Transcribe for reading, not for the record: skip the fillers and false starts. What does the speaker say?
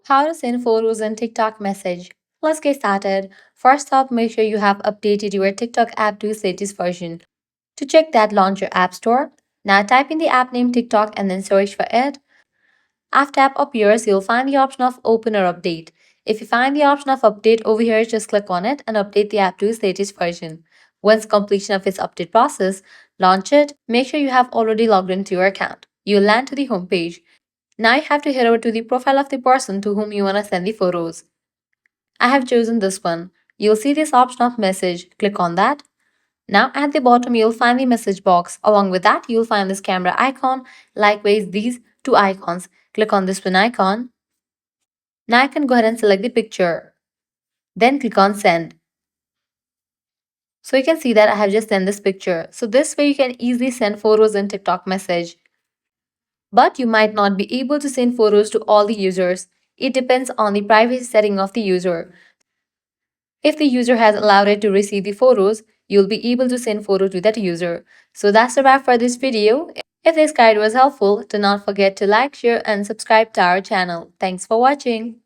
How to send photos in TikTok message. Let's get started. First up, make sure you have updated your TikTok app to its latest version. To check that, launch your App Store. Now type in the app name TikTok and then search for it. After app appears, you'll find the option of Open or Update. If you find the option of Update over here, just click on it and update the app to its latest version. Once completion of its update process, launch it. Make sure you have already logged into your account. You'll land to the home page. Now you have to head over to the profile of the person to whom you want to send the photos. I have chosen this one. You'll see this option of message. Click on that. Now at the bottom you'll find the message box. Along with that you'll find this camera icon. Likewise these two icons. Click on this one icon. Now I can go ahead and select the picture. Then click on send. So you can see that I have just sent this picture. So this way you can easily send photos in TikTok message. But you might not be able to send photos to all the users. It depends on the privacy setting of the user. If the user has allowed it to receive the photos, you'll be able to send photos to that user. So that's a wrap for this video. If this guide was helpful, do not forget to like, share and subscribe to our channel. Thanks for watching.